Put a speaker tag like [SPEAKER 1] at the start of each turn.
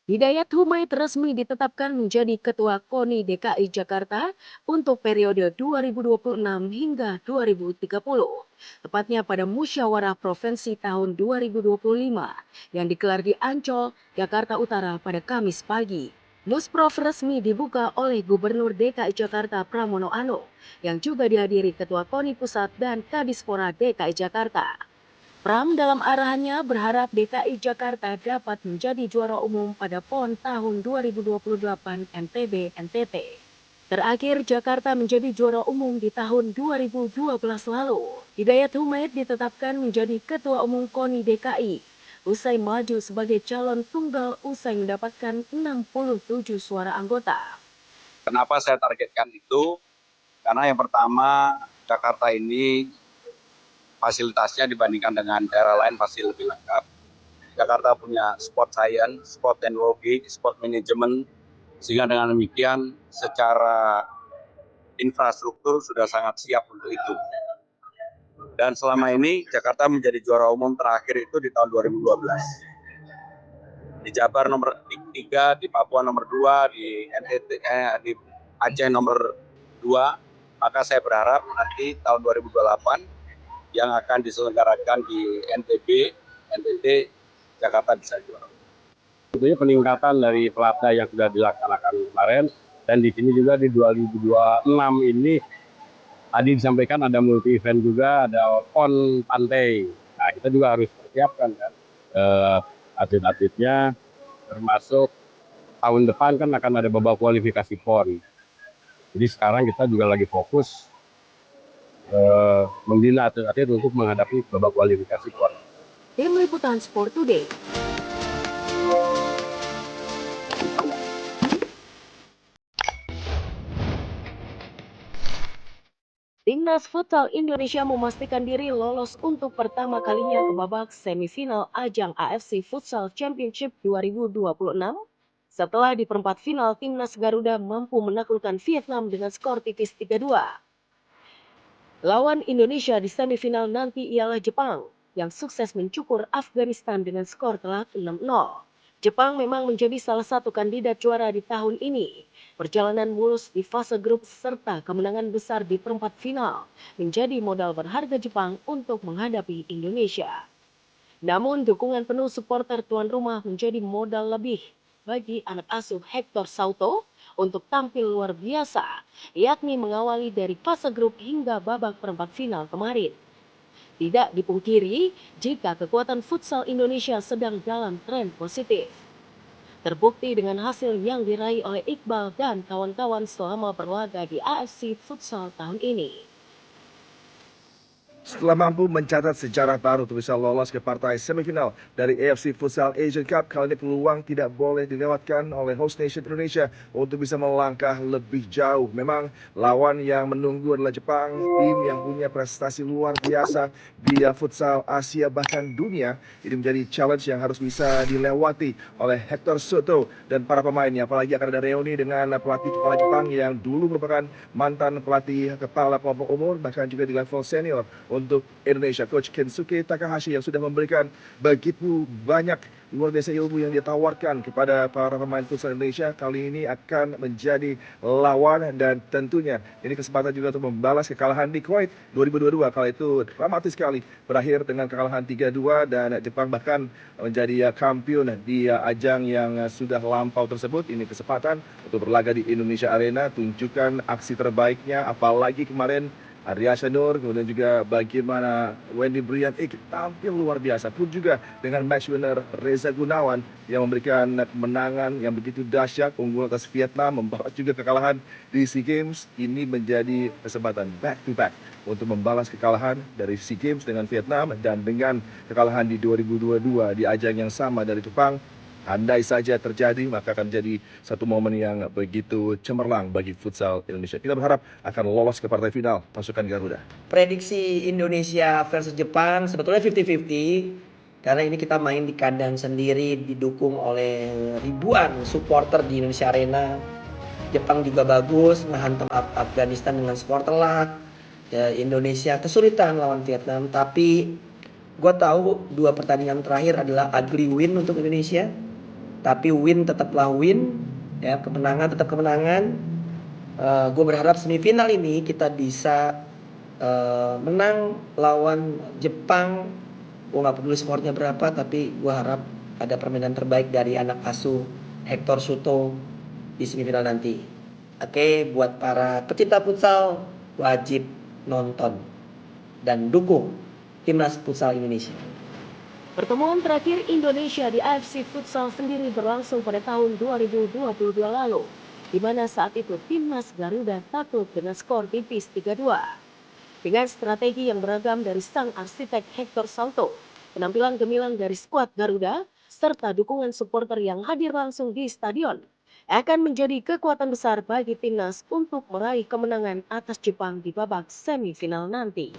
[SPEAKER 1] Hidayat Humaid resmi ditetapkan menjadi Ketua KONI DKI Jakarta untuk periode 2026 hingga 2030, tepatnya pada Musyawarah Provinsi tahun 2025 yang digelar di Ancol, Jakarta Utara pada Kamis pagi. Musprov resmi dibuka oleh Gubernur DKI Jakarta Pramono Anung, yang juga dihadiri Ketua KONI Pusat dan Kadispora DKI Jakarta. Pram dalam arahannya berharap DKI Jakarta dapat menjadi juara umum pada PON tahun 2028 NTB-NTT. Terakhir, Jakarta menjadi juara umum di tahun 2012 lalu. Hidayat Humaid ditetapkan menjadi Ketua Umum KONI DKI usai maju sebagai calon tunggal usai mendapatkan 67 suara anggota.
[SPEAKER 2] Kenapa saya targetkan itu? Karena yang pertama, Jakarta ini fasilitasnya dibandingkan dengan daerah lain pasti lebih lengkap. Jakarta punya sport science, sport teknologi, sport management, sehingga dengan demikian secara infrastruktur sudah sangat siap untuk itu. Dan selama ini Jakarta menjadi juara umum terakhir itu di tahun 2012. Di Jabar nomor 3, di Papua nomor 2, di NTT, di Aceh nomor 2. Maka saya berharap nanti tahun 2028 yang akan diselenggarakan di NTB, NTT, Jakarta bisa juara.
[SPEAKER 3] Tentunya peningkatan dari pelatnas yang sudah dilaksanakan kemarin, dan di sini juga di 2026 ini tadi disampaikan ada multi event juga, ada PON pantai. Nah, kita juga harus persiapkan kan atlet-atletnya, termasuk tahun depan kan akan ada babak kualifikasi PON. Jadi sekarang kita juga lagi fokus membina atlet-atlet untuk menghadapi babak kualifikasi PON.
[SPEAKER 1] Tim Liputan Sport Today. Timnas Futsal Indonesia memastikan diri lolos untuk pertama kalinya ke babak semifinal ajang AFC Futsal Championship 2026 setelah di perempat final Timnas Garuda mampu menaklukkan Vietnam dengan skor tipis 3-2. Lawan Indonesia di semifinal nanti ialah Jepang yang sukses mencukur Afghanistan dengan skor telak 6-0. Jepang memang menjadi salah satu kandidat juara di tahun ini. Perjalanan mulus di fase grup serta kemenangan besar di perempat final menjadi modal berharga Jepang untuk menghadapi Indonesia. Namun dukungan penuh supporter tuan rumah menjadi modal lebih bagi anak asuh Hector Sauto untuk tampil luar biasa, yakni mengawali dari fase grup hingga babak perempat final kemarin. Tidak dipungkiri jika kekuatan futsal Indonesia sedang dalam tren positif. Terbukti dengan hasil yang diraih oleh Iqbal dan kawan-kawan selama berlaga di AFC Futsal tahun ini.
[SPEAKER 4] Setelah mampu mencatat sejarah baru untuk bisa lolos ke partai semifinal dari AFC Futsal Asian Cup, kali ini peluang tidak boleh dilewatkan oleh host nation Indonesia untuk bisa melangkah lebih jauh. Memang lawan yang menunggu adalah Jepang, tim yang punya prestasi luar biasa di futsal Asia bahkan dunia. Ini menjadi challenge yang harus bisa dilewati oleh Hector Soto dan para pemainnya. Apalagi akan ada reuni dengan pelatih kepala Jepang yang dulu merupakan mantan pelatih kepala kelompok umur, bahkan juga di level senior untuk Indonesia, Coach Kensuke Takahashi yang sudah memberikan begitu banyak luar biasa ilmu yang dia tawarkan kepada para pemain futsal Indonesia. Kali ini akan menjadi lawan dan tentunya ini kesempatan juga untuk membalas kekalahan di Kuwait 2022. Kala itu dramatis sekali berakhir dengan kekalahan 3-2 dan Jepang bahkan menjadi kampion di ajang yang sudah lampau tersebut. Ini kesempatan untuk berlaga di Indonesia Arena, tunjukkan aksi terbaiknya, apalagi kemarin Ardiansyah Nur, kemudian juga bagaimana Wendy Brian tampil luar biasa. Pun juga dengan match winner Reza Gunawan yang memberikan kemenangan yang begitu dahsyat, unggul atas Vietnam, membawa juga kekalahan di SEA Games. Ini menjadi kesempatan back to back untuk membalas kekalahan dari SEA Games dengan Vietnam dan dengan kekalahan di 2022 di ajang yang sama dari Jepang. Andai saja terjadi, maka akan menjadi satu momen yang begitu cemerlang bagi futsal Indonesia. Kita berharap akan lolos ke partai final pasukan Garuda.
[SPEAKER 5] Prediksi Indonesia versus Jepang sebetulnya 50-50. Karena ini kita main di kandang sendiri, didukung oleh ribuan supporter di Indonesia Arena. Jepang juga bagus, menghantam Afghanistan dengan skor telak. Ya, Indonesia kesulitan lawan Vietnam, tapi gue tahu 2 pertandingan terakhir adalah ugly win untuk Indonesia. tapi win tetaplah win, ya, kemenangan tetap kemenangan. Gue berharap semifinal ini kita bisa menang lawan Jepang. Gue nggak peduli skornya berapa, tapi gue harap ada permainan terbaik dari anak asuh Hector Soto di semifinal nanti. Oke, buat para pecinta futsal wajib nonton dan dukung timnas futsal Indonesia.
[SPEAKER 1] Pertemuan terakhir Indonesia di AFC Futsal sendiri berlangsung pada tahun 2022 lalu, di mana saat itu timnas Garuda takluk dengan skor tipis 3-2. Dengan strategi yang beragam dari sang arsitek Hector Salto, penampilan gemilang dari skuad Garuda, serta dukungan supporter yang hadir langsung di stadion, akan menjadi kekuatan besar bagi timnas untuk meraih kemenangan atas Jepang di babak semifinal nanti.